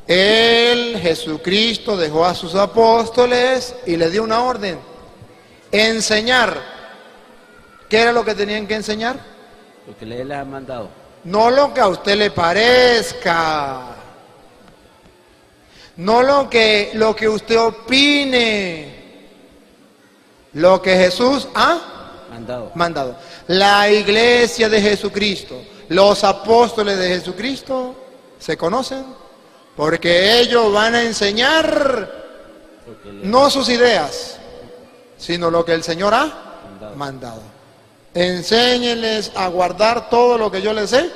Él, Jesucristo, dejó a sus apóstoles y les dio una orden: enseñar. ¿Qué era lo que tenían que enseñar? Lo que Él les ha mandado. No lo que a usted le parezca, no lo que usted opine, lo que Jesús ha mandado. La iglesia de Jesucristo, los apóstoles de Jesucristo se conocen porque ellos van a enseñar no sus ideas, sino lo que el Señor ha mandado. Enséñenles a guardar todo lo que yo les he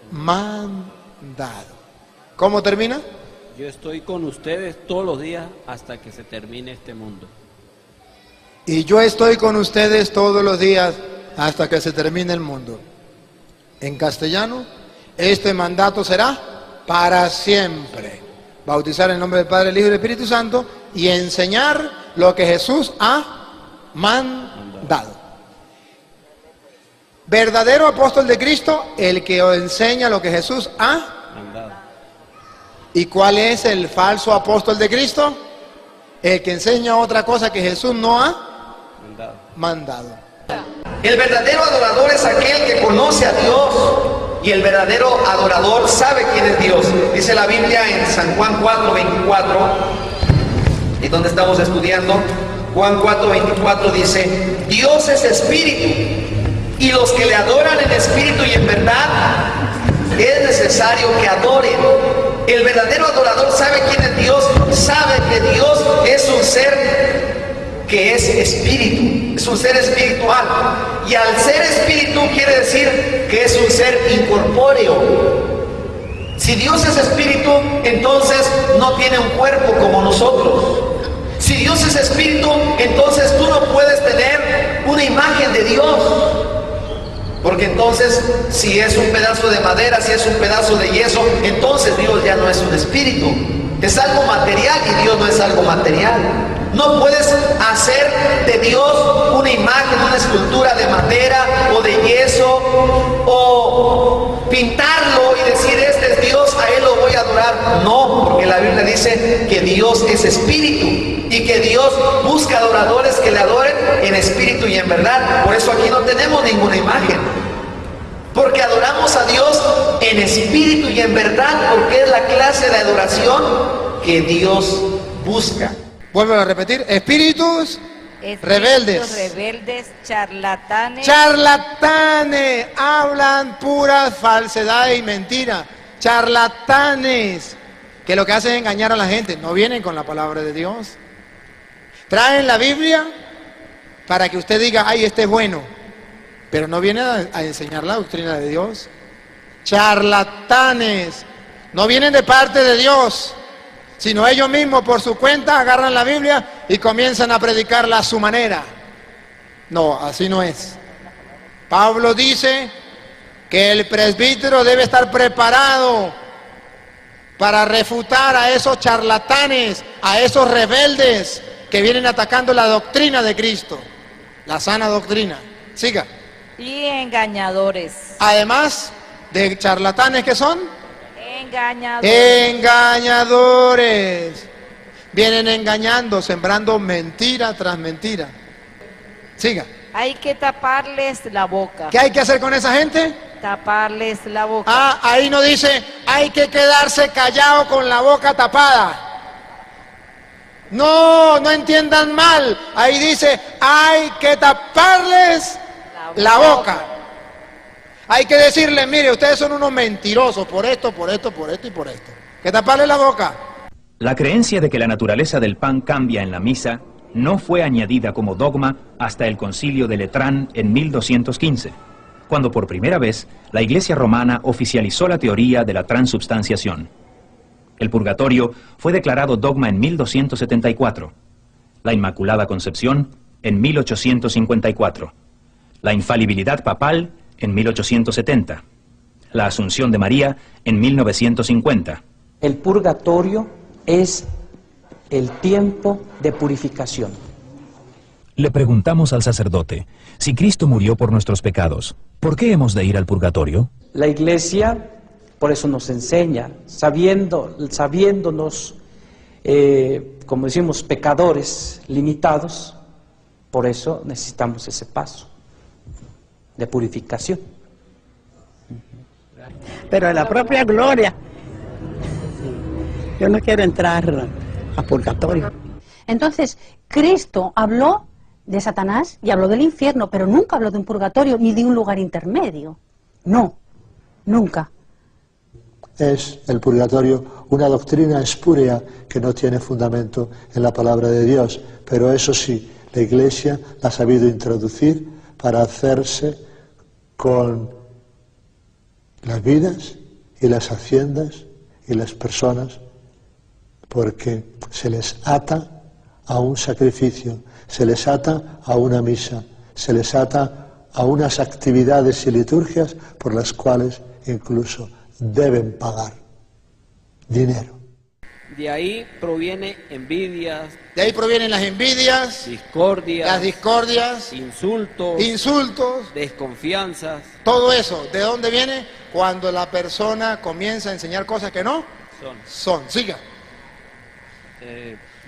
mandado. ¿Cómo termina? Yo estoy con ustedes todos los días hasta que se termine este mundo. Y yo estoy con ustedes todos los días hasta que se termine el mundo. En castellano, este mandato será para siempre. Bautizar en el nombre del Padre, el Hijo y el Espíritu Santo y enseñar lo que Jesús ha mandado. Verdadero apóstol de Cristo, el que enseña lo que Jesús ha mandado. ¿Y cuál es el falso apóstol de Cristo? El que enseña otra cosa que Jesús no ha mandado. El verdadero adorador es aquel que conoce a Dios, y el verdadero adorador sabe quién es Dios. Dice la Biblia en San Juan 4:24, y donde estamos estudiando, Juan 4:24 dice: Dios es espíritu, y los que le adoran en espíritu y en verdad es necesario que adoren. El verdadero adorador sabe quién es Dios, sabe que Dios es un ser que es espíritu, es un ser espiritual, y al ser espíritu quiere decir que es un ser incorpóreo. Si Dios es espíritu, entonces no tiene un cuerpo como nosotros. Si Dios es espíritu, entonces tú no puedes tener una imagen de Dios. Porque entonces, si es un pedazo de madera, si es un pedazo de yeso, entonces Dios ya no es un espíritu. Es algo material y Dios no es algo material. No puedes hacer de Dios una imagen, una escultura de madera o de yeso, o pintarlo y decir: este es Dios, a Él lo voy a adorar. No, porque la Biblia dice que Dios es espíritu y que Dios busca adoradores que le adoren en espíritu y en verdad. Por eso aquí no tenemos ninguna imagen, porque adoramos a Dios en espíritu y en verdad, porque es la clase de adoración que Dios busca. Vuelvo a repetir: espíritus rebeldes, charlatanes, hablan puras falsedades y mentiras, charlatanes, que lo que hacen es engañar a la gente. No vienen con la palabra de Dios, traen la Biblia para que usted diga: ay, este es bueno, pero no vienen a enseñar la doctrina de Dios. Charlatanes, no vienen de parte de Dios, sino ellos mismos por su cuenta agarran la Biblia y comienzan a predicarla a su manera. No, así no es. Pablo dice que el presbítero debe estar preparado para refutar a esos charlatanes, a esos rebeldes que vienen atacando la doctrina de Cristo, la sana doctrina. Siga. Y engañadores. Además de charlatanes, ¿qué son? Engañadores. Vienen engañando, sembrando mentira tras mentira. Siga. Hay que taparles la boca. ¿Qué hay que hacer con esa gente? Taparles la boca. Ah, ahí no dice: hay que quedarse callado con la boca tapada. No, no entiendan mal. Ahí dice: hay que taparles la boca. Hay que decirles: mire, ustedes son unos mentirosos por esto y por esto. Que taparles la boca. La creencia de que la naturaleza del pan cambia en la misa no fue añadida como dogma hasta el Concilio de Letrán en 1215, cuando por primera vez la Iglesia romana oficializó la teoría de la transubstanciación. El purgatorio fue declarado dogma en 1274, la Inmaculada Concepción en 1854, la infalibilidad papal en 1870, la Asunción de María en 1950. El purgatorio es el tiempo de purificación. Le preguntamos al sacerdote: si Cristo murió por nuestros pecados, ¿por qué hemos de ir al purgatorio? La Iglesia Por eso nos enseña, sabiéndonos, como decimos, pecadores limitados, por eso necesitamos ese paso de purificación. Pero en la propia gloria, yo no quiero entrar a purgatorio. Entonces, Cristo habló de Satanás y habló del infierno, pero nunca habló de un purgatorio ni de un lugar intermedio. No, nunca. Es el purgatorio una doctrina espúrea que no tiene fundamento en la palabra de Dios, pero eso sí, la Iglesia la ha sabido introducir para hacerse con las vidas y las haciendas y las personas, porque se les ata a un sacrificio, se les ata a una misa, se les ata a unas actividades y liturgias por las cuales incluso deben pagar dinero. De ahí proviene envidias. De ahí provienen las envidias, Discordias. las discordias, insultos. Desconfianzas. Todo eso. ¿De dónde viene? Cuando la persona comienza a enseñar cosas que no son. Siga.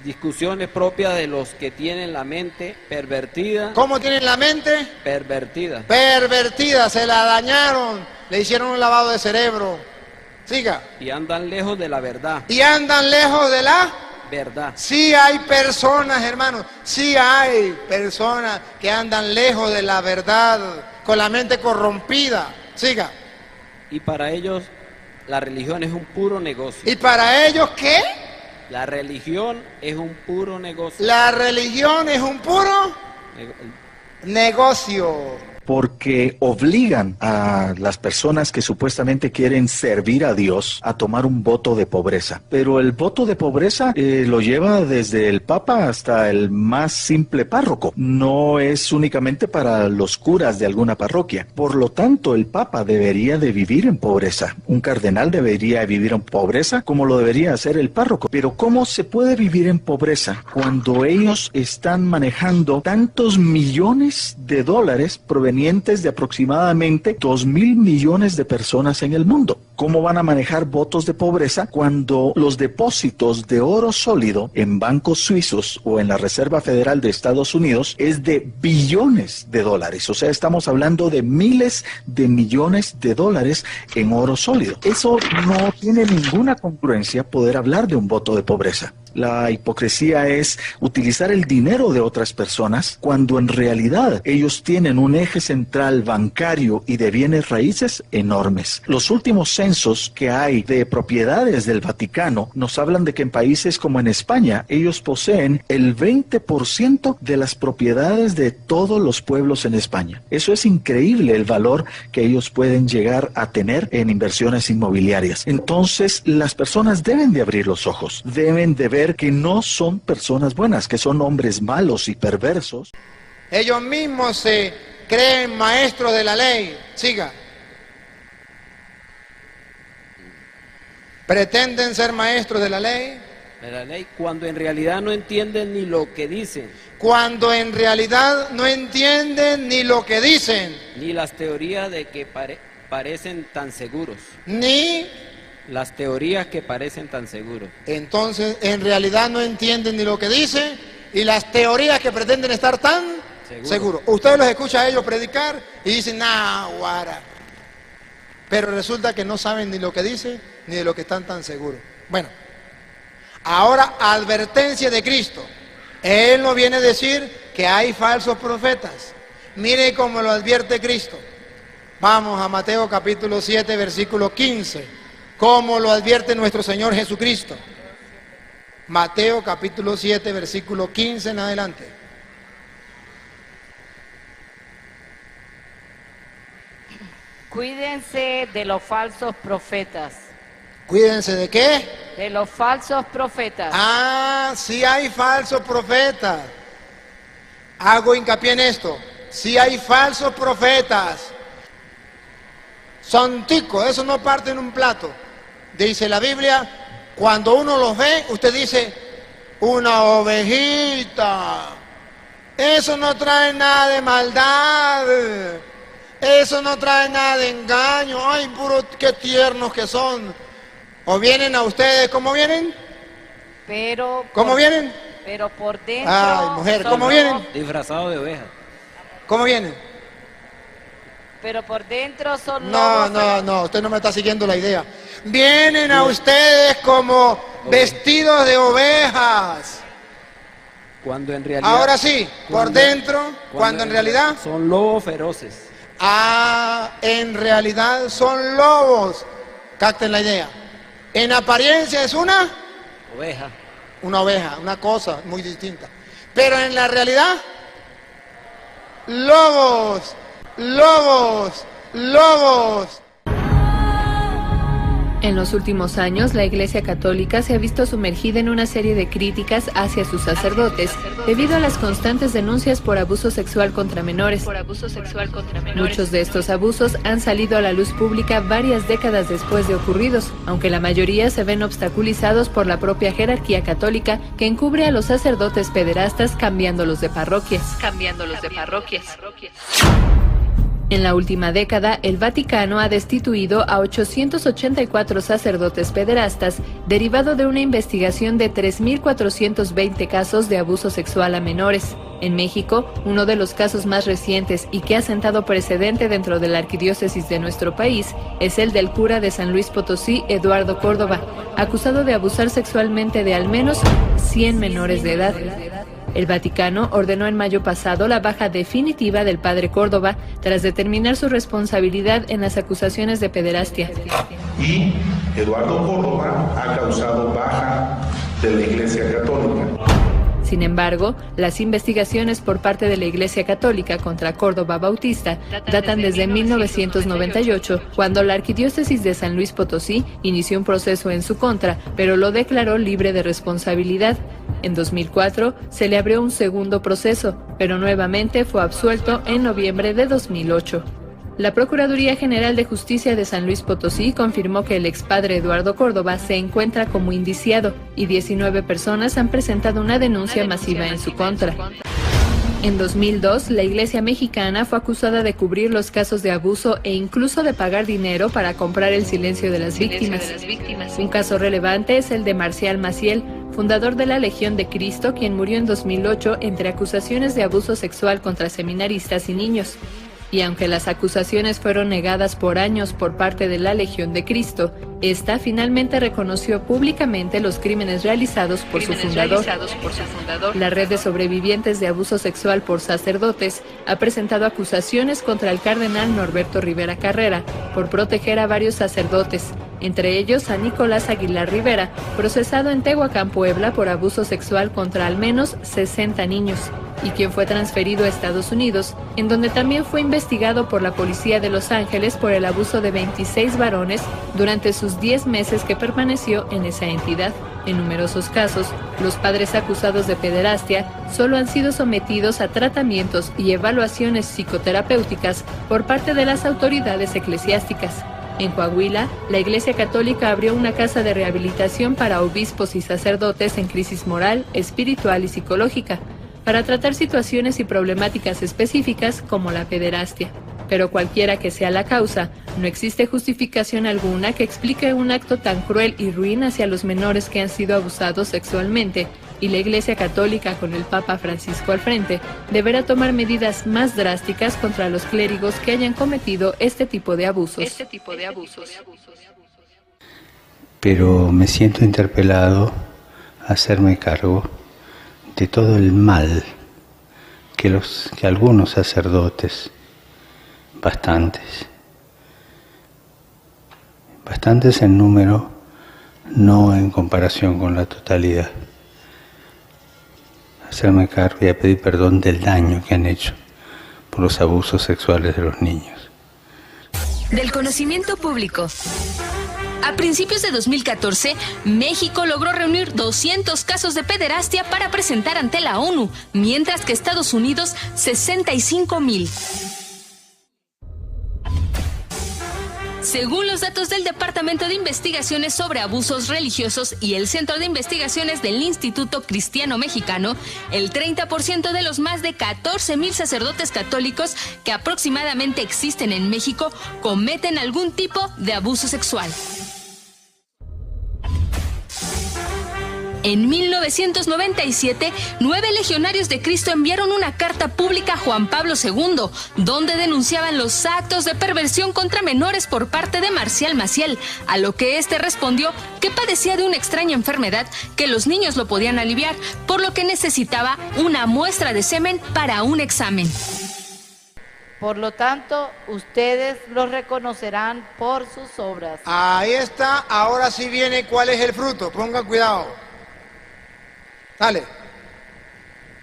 Discusiones propias de los que tienen la mente pervertida. ¿Cómo tienen la mente? Pervertida. Pervertida, se la dañaron, le hicieron un lavado de cerebro. Siga. Y andan lejos de la verdad. Y andan lejos de la verdad. Sí hay personas, hermanos, sí hay personas que andan lejos de la verdad, con la mente corrompida. Siga. Y para ellos la religión es un puro negocio. ¿Y para ellos qué? La religión es un puro negocio. La religión es un puro negocio. Porque obligan a las personas que supuestamente quieren servir a Dios a tomar un voto de pobreza. Pero el voto de pobreza lo lleva desde el Papa hasta el más simple párroco. No es únicamente para los curas de alguna parroquia. Por lo tanto, el Papa debería de vivir en pobreza. Un cardenal debería vivir en pobreza como lo debería hacer el párroco. Pero ¿cómo se puede vivir en pobreza cuando ellos están manejando tantos millones de dólares provenientes de aproximadamente 2.000 millones de personas en el mundo? ¿Cómo van a manejar votos de pobreza cuando los depósitos de oro sólido en bancos suizos o en la Reserva Federal de Estados Unidos es de billones de dólares? O sea, estamos hablando de miles de millones de dólares en oro sólido. Eso no tiene ninguna congruencia poder hablar de un voto de pobreza. La hipocresía es utilizar el dinero de otras personas cuando en realidad ellos tienen un eje central bancario y de bienes raíces enormes. Los últimos censos que hay de propiedades del Vaticano nos hablan de que en países como en España ellos poseen el 20% de las propiedades de todos los pueblos en España. Eso es increíble, el valor que ellos pueden llegar a tener en inversiones inmobiliarias. Entonces las personas deben de abrir los ojos, deben de ver que no son personas buenas, que son hombres malos y perversos. Ellos mismos se creen maestros de la ley. Siga. Pretenden ser maestros de la ley. De la ley, cuando en realidad no entienden ni lo que dicen. Cuando en realidad no entienden ni lo que dicen. Ni las teorías de que parecen tan seguros. Ni las teorías que parecen tan seguros. Entonces, en realidad no entienden ni lo que dicen y las teorías que pretenden estar tan seguros. Ustedes los escuchan a ellos predicar y dicen, nah, guara. Pero resulta que no saben ni lo que dicen ni de lo que están tan seguros. Bueno, ahora advertencia de Cristo. Él nos viene a decir que hay falsos profetas. Mire cómo lo advierte Cristo. Vamos a Mateo capítulo 7, versículo 15. Como lo advierte nuestro Señor Jesucristo. Mateo capítulo 7, versículo 15 en adelante. Cuídense de los falsos profetas. ¿Cuídense de qué? De los falsos profetas. Ah, sí hay falsos profetas. Hago hincapié en esto. Sí hay falsos profetas. Son ticos, eso no parte en un plato. Dice la Biblia, cuando uno los ve, usted dice, una ovejita. Eso no trae nada de maldad. Eso no trae nada de engaño. Ay, puro, qué tiernos que son. ¿O vienen a ustedes? ¿Cómo vienen? Pero ¿Cómo vienen? Pero por dentro. Ay, mujer, ¿cómo vienen? Disfrazado de oveja. ¿Cómo vienen? Pero por dentro son No, lobos. no, usted no me está siguiendo la idea. Vienen a ustedes como vestidos de ovejas. Cuando en realidad. Ahora sí, por dentro, cuando en realidad. Son lobos feroces. Ah, en realidad son lobos. Capten la idea. En apariencia es una Oveja. oveja, una cosa muy distinta. Pero en la realidad, lobos, lobos, lobos. En los últimos años, la Iglesia Católica se ha visto sumergida en una serie de críticas hacia sus sacerdotes debido a las constantes denuncias por abuso sexual contra menores. Muchos de estos abusos han salido a la luz pública varias décadas después de ocurridos, aunque la mayoría se ven obstaculizados por la propia jerarquía católica que encubre a los sacerdotes pederastas cambiándolos de parroquias. En la última década, el Vaticano ha destituido a 884 sacerdotes pederastas, derivado de una investigación de 3.420 casos de abuso sexual a menores. En México, uno de los casos más recientes y que ha sentado precedente dentro de la arquidiócesis de nuestro país es el del cura de San Luis Potosí, Eduardo Córdoba, acusado de abusar sexualmente de al menos 100 menores de edad. El Vaticano ordenó en mayo pasado la baja definitiva del padre Córdoba tras determinar su responsabilidad en las acusaciones de pederastia. Y Eduardo Córdoba ha causado baja de la Iglesia Católica. Sin embargo, las investigaciones por parte de la Iglesia Católica contra Córdoba Bautista datan desde 1998, cuando la Arquidiócesis de San Luis Potosí inició un proceso en su contra, pero lo declaró libre de responsabilidad. En 2004 se le abrió un segundo proceso, pero nuevamente fue absuelto en noviembre de 2008. La Procuraduría General de Justicia de San Luis Potosí confirmó que el expadre Eduardo Córdoba se encuentra como indiciado y 19 personas han presentado una denuncia masiva en su contra. En 2002, la Iglesia mexicana fue acusada de cubrir los casos de abuso e incluso de pagar dinero para comprar el silencio de las víctimas. Un caso relevante es el de Marcial Maciel, fundador de la Legión de Cristo, quien murió en 2008 entre acusaciones de abuso sexual contra seminaristas y niños. Y aunque las acusaciones fueron negadas por años por parte de la Legión de Cristo, esta finalmente reconoció públicamente los crímenes realizados por su fundador. La red de sobrevivientes de abuso sexual por sacerdotes ha presentado acusaciones contra el cardenal Norberto Rivera Carrera por proteger a varios sacerdotes, entre ellos a Nicolás Aguilar Rivera, procesado en Tehuacán, Puebla, por abuso sexual contra al menos 60 niños, y quien fue transferido a Estados Unidos, en donde también fue investigado por la policía de Los Ángeles por el abuso de 26 varones durante sus 10 meses que permaneció en esa entidad. En numerosos casos, los padres acusados de pederastia solo han sido sometidos a tratamientos y evaluaciones psicoterapéuticas por parte de las autoridades eclesiásticas. En Coahuila, la Iglesia Católica abrió una casa de rehabilitación para obispos y sacerdotes en crisis moral, espiritual y psicológica, para tratar situaciones y problemáticas específicas como la pederastia. Pero cualquiera que sea la causa, no existe justificación alguna que explique un acto tan cruel y ruin hacia los menores que han sido abusados sexualmente, y la Iglesia Católica, con el Papa Francisco al frente, deberá tomar medidas más drásticas contra los clérigos que hayan cometido este tipo de abusos. Pero me siento interpelado a hacerme cargo de todo el mal que algunos sacerdotes, bastantes en número, no en comparación con la totalidad, hacerme cargo y a pedir perdón del daño que han hecho por los abusos sexuales de los niños. Del conocimiento público. A principios de 2014, México logró reunir 200 casos de pederastia para presentar ante la ONU, mientras que Estados Unidos 65,000. Según los datos del Departamento de Investigaciones sobre Abusos Religiosos y el Centro de Investigaciones del Instituto Cristiano Mexicano, el 30% de los más de 14,000 sacerdotes católicos que aproximadamente existen en México cometen algún tipo de abuso sexual. En 1997, 9 legionarios de Cristo enviaron una carta pública a Juan Pablo II, donde denunciaban los actos de perversión contra menores por parte de Marcial Maciel, a lo que este respondió que padecía de una extraña enfermedad que los niños lo podían aliviar, por lo que necesitaba una muestra de semen para un examen. Por lo tanto, ustedes los reconocerán por sus obras. Ahí está, ahora sí viene cuál es el fruto, pongan cuidado. Dale.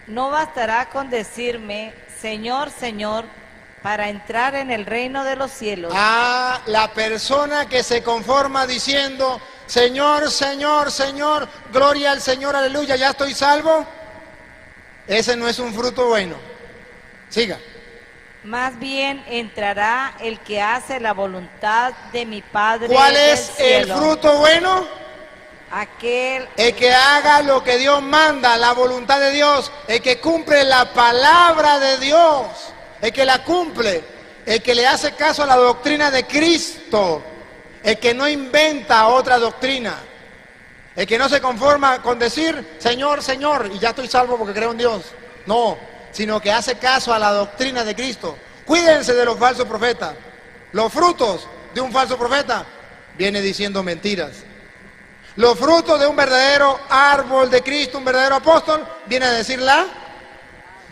No bastará con decirme, Señor, Señor, para entrar en el reino de los cielos. Ah, la persona que se conforma diciendo, Señor, Señor, Señor, gloria al Señor, aleluya, ya estoy salvo. Ese no es un fruto bueno. Siga. Más bien entrará el que hace la voluntad de mi Padre. ¿Cuál es el fruto bueno? El que haga lo que Dios manda, la voluntad de Dios, el que cumple la palabra de Dios, el que la cumple, el que le hace caso a la doctrina de Cristo, el que no inventa otra doctrina, el que no se conforma con decir, Señor, Señor, y ya estoy salvo porque creo en Dios. No, sino que hace caso a la doctrina de Cristo. Cuídense de los falsos profetas. Los frutos de un falso profeta viene diciendo mentiras. Los frutos de un verdadero árbol de Cristo, un verdadero apóstol, viene a decir la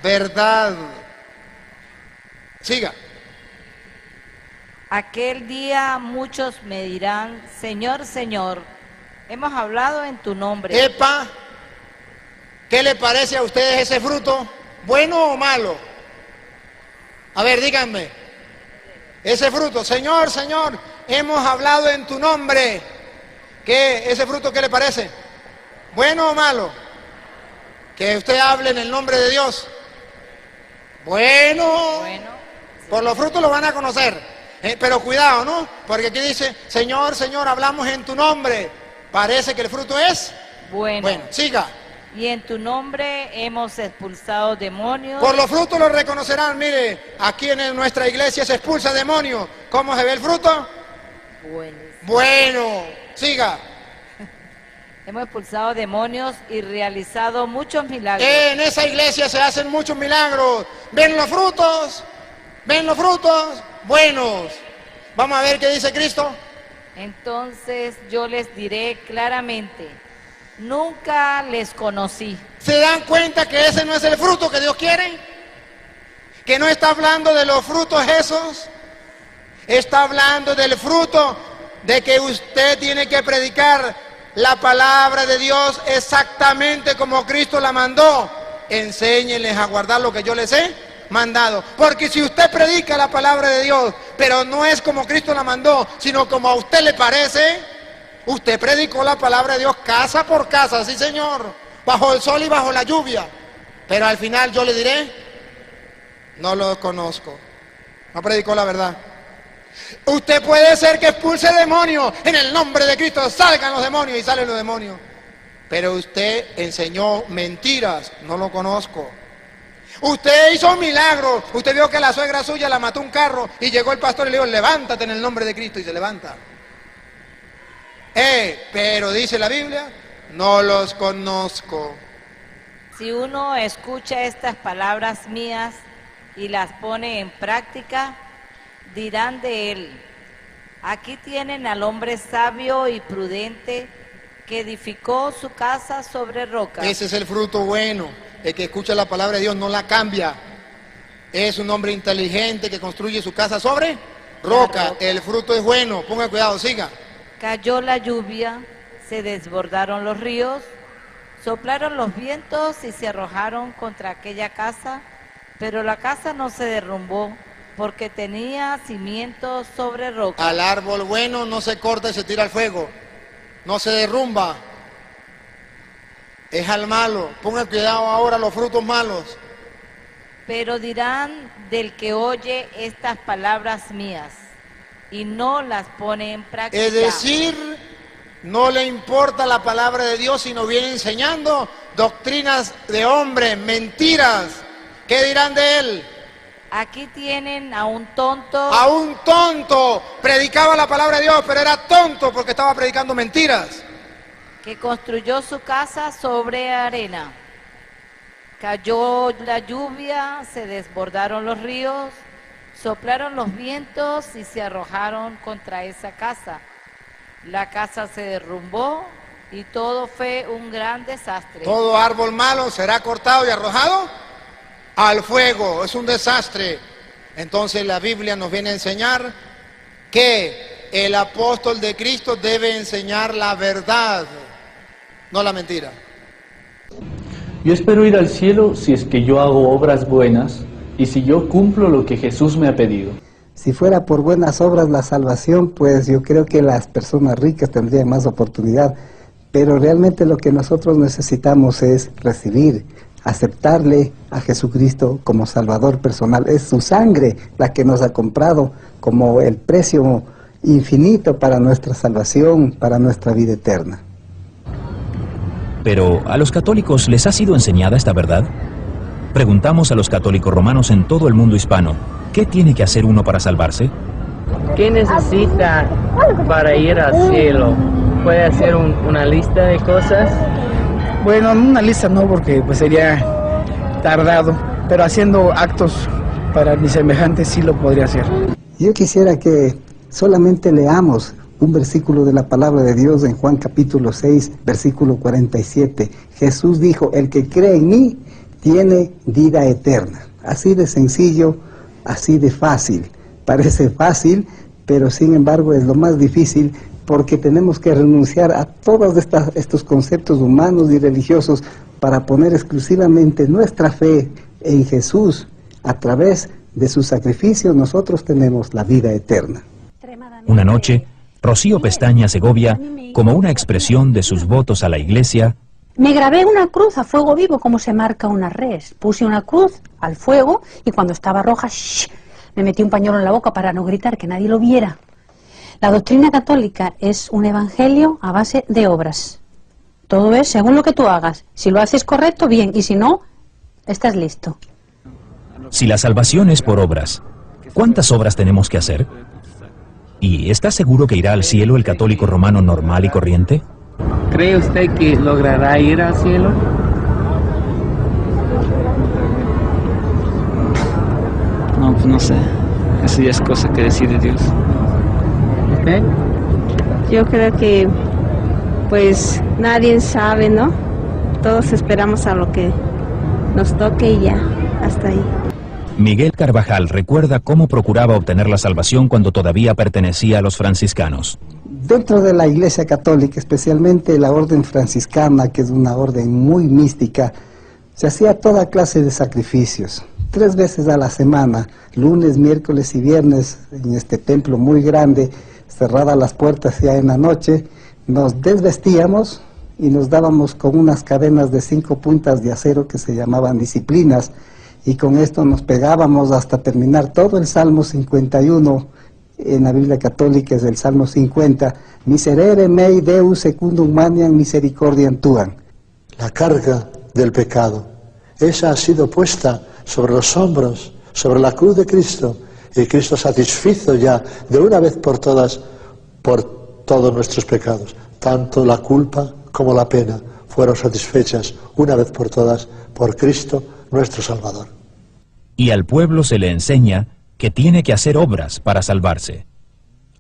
verdad. Siga. Aquel día muchos me dirán, Señor, Señor, hemos hablado en tu nombre. Epa, ¿qué le parece a ustedes ese fruto? ¿Bueno o malo? A ver, díganme. Ese fruto, Señor, Señor, hemos hablado en tu nombre. ¿Qué? ¿Ese fruto qué le parece? ¿Bueno o malo? Que usted hable en el nombre de Dios. Bueno. Por los frutos lo van a conocer. Pero cuidado, ¿no? Porque aquí dice, Señor, Señor, hablamos en tu nombre. Parece que el fruto es bueno. Siga. Y en tu nombre hemos expulsado demonios. Por los frutos lo reconocerán. Mire, aquí en nuestra iglesia se expulsa demonios. ¿Cómo se ve el fruto? Bueno. Siga. Hemos expulsado demonios y realizado muchos milagros. En esa iglesia se hacen muchos milagros. ¿Ven los frutos? ¿Ven los frutos? Buenos. Vamos a ver qué dice Cristo. Entonces yo les diré claramente, nunca les conocí. ¿Se dan cuenta que ese no es el fruto que Dios quiere? Que no está hablando de los frutos esos. Está hablando del fruto de que usted tiene que predicar la palabra de Dios exactamente como Cristo la mandó. Enséñenles a guardar lo que yo les he mandado. Porque si usted predica la palabra de Dios, pero no es como Cristo la mandó, sino como a usted le parece, usted predicó la palabra de Dios casa por casa, sí señor, bajo el sol y bajo la lluvia. Pero al final yo le diré, no lo conozco. No predicó la verdad. Usted puede ser que expulse demonios en el nombre de Cristo, salgan los demonios y salen los demonios. Pero usted enseñó mentiras, no lo conozco. Usted hizo un milagro, usted vio que la suegra suya la mató un carro y llegó el pastor y le dijo, levántate en el nombre de Cristo, y se levanta. Pero dice la Biblia, no los conozco. Si uno escucha estas palabras mías y las pone en práctica, dirán de él, aquí tienen al hombre sabio y prudente que edificó su casa sobre roca. Ese es el fruto bueno, el que escucha la palabra de Dios no la cambia. Es un hombre inteligente que construye su casa sobre roca. El fruto es bueno, ponga cuidado, siga. Cayó la lluvia, se desbordaron los ríos, soplaron los vientos y se arrojaron contra aquella casa, pero la casa no se derrumbó, porque tenía cimientos sobre roca. Al árbol bueno no se corta y se tira al fuego, no se derrumba. Es al malo. Pongan cuidado ahora los frutos malos. Pero dirán del que oye estas palabras mías, y no las pone en práctica. Es decir, no le importa la palabra de Dios, sino viene enseñando doctrinas de hombre, mentiras. ¿Qué dirán de él? Aquí tienen a un tonto. A un tonto. Predicaba la palabra de Dios, pero era tonto porque estaba predicando mentiras. Que construyó su casa sobre arena. Cayó la lluvia, se desbordaron los ríos, soplaron los vientos y se arrojaron contra esa casa. La casa se derrumbó y todo fue un gran desastre. Todo árbol malo será cortado y arrojado al fuego. Es un desastre. Entonces la Biblia nos viene a enseñar que el apóstol de Cristo debe enseñar la verdad, no la mentira. Yo espero ir al cielo si es que yo hago obras buenas y si yo cumplo lo que Jesús me ha pedido. Si fuera por buenas obras la salvación, pues yo creo que las personas ricas tendrían más oportunidad. Pero realmente lo que nosotros necesitamos es recibir, aceptarle a Jesucristo como Salvador personal. Es su sangre la que nos ha comprado como el precio infinito para nuestra salvación, para nuestra vida eterna. Pero, ¿a los católicos les ha sido enseñada esta verdad? Preguntamos a los católicos romanos en todo el mundo hispano, ¿qué tiene que hacer uno para salvarse? ¿Qué necesita para ir al cielo? ¿Puede hacer una lista de cosas? Bueno, una lista no, porque pues sería tardado, pero haciendo actos para mis semejantes sí lo podría hacer. Yo quisiera que solamente leamos un versículo de la palabra de Dios en Juan capítulo 6, versículo 47. Jesús dijo, el que cree en mí tiene vida eterna. Así de sencillo, así de fácil. Parece fácil, pero sin embargo es lo más difícil, porque tenemos que renunciar a todos estos conceptos humanos y religiosos para poner exclusivamente nuestra fe en Jesús. A través de su sacrificio nosotros tenemos la vida eterna. Una noche, Rocío Pestaña Segovia, como una expresión de sus votos a la Iglesia, me grabé una cruz a fuego vivo como se marca una res. Puse una cruz al fuego y cuando estaba roja, me metí un pañuelo en la boca para no gritar, que nadie lo viera. La doctrina católica es un evangelio a base de obras. Todo es según lo que tú hagas. Si lo haces correcto, bien, y si no, estás listo. si la salvación es por obras, ¿cuántas obras tenemos que hacer? ¿Y está seguro que irá al cielo el católico romano normal y corriente? ¿Cree usted que logrará ir al cielo? No, pues no sé. Eso ya es cosa que decide Dios. ¿Okay? Yo creo que pues nadie sabe, ¿no? Todos esperamos a lo que nos toque y ya, hasta ahí. Miguel Carvajal recuerda cómo procuraba obtener la salvación cuando todavía pertenecía a los franciscanos. Dentro de la Iglesia Católica, especialmente la orden franciscana, que es una orden muy mística, se hacía toda clase de sacrificios. 3 veces a la semana, lunes, miércoles y viernes, en este templo muy grande, cerradas las puertas ya en la noche, nos desvestíamos y nos dábamos con unas cadenas de 5 puntas de acero que se llamaban disciplinas, y con esto nos pegábamos hasta terminar todo el Salmo 51, en la Biblia Católica es el Salmo 50, Miserere mei Deus secundum maniam misericordiam tuam. La carga del pecado, esa ha sido puesta sobre los hombros, sobre la cruz de Cristo, y Cristo satisfizo ya de una vez por todas por todos nuestros pecados. Tanto la culpa como la pena fueron satisfechas una vez por todas por Cristo nuestro Salvador. Y al pueblo se le enseña que tiene que hacer obras para salvarse.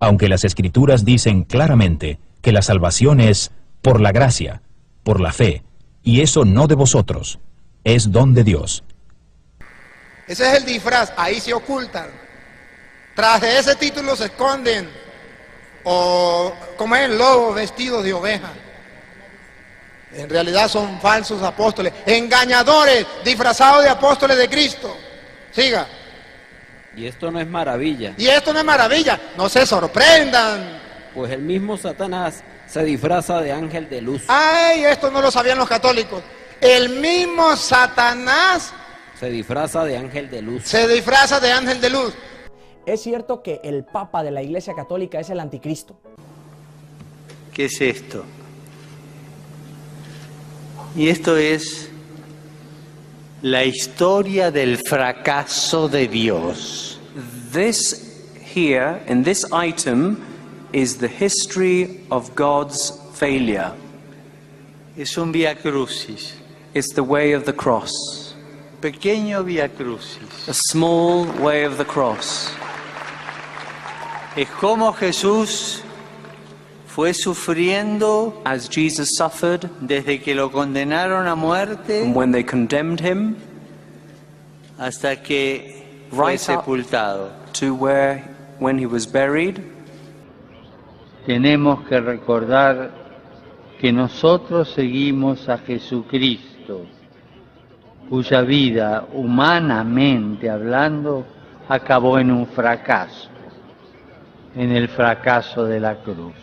Aunque las Escrituras dicen claramente que la salvación es por la gracia, por la fe, y eso no de vosotros, es don de Dios. Ese es el disfraz, ahí se ocultan. Tras de ese título se esconden, o como es el lobo vestido de oveja. En realidad son falsos apóstoles, engañadores, disfrazados de apóstoles de Cristo. Siga. Y esto no es maravilla. Y esto no es maravilla, no se sorprendan. Pues el mismo Satanás se disfraza de ángel de luz. Ay, esto no lo sabían los católicos. El mismo Satanás se disfraza de ángel de luz. Se disfraza de ángel de luz. Es cierto que el Papa de la Iglesia Católica es el anticristo. ¿Qué es esto? Y esto es la historia del fracaso de Dios. This here, in this item, is the history of God's failure. Es un vía crucis. It's the way of the cross. Pequeño vía crucis. A small way of the cross. Es como Jesús fue sufriendo as Jesus suffered desde que lo condenaron a muerte when they condemned him hasta que fue sepultado. To when he was buried. Tenemos que recordar que nosotros seguimos a Jesucristo, cuya vida, humanamente hablando, acabó en un fracaso, en el fracaso de la cruz.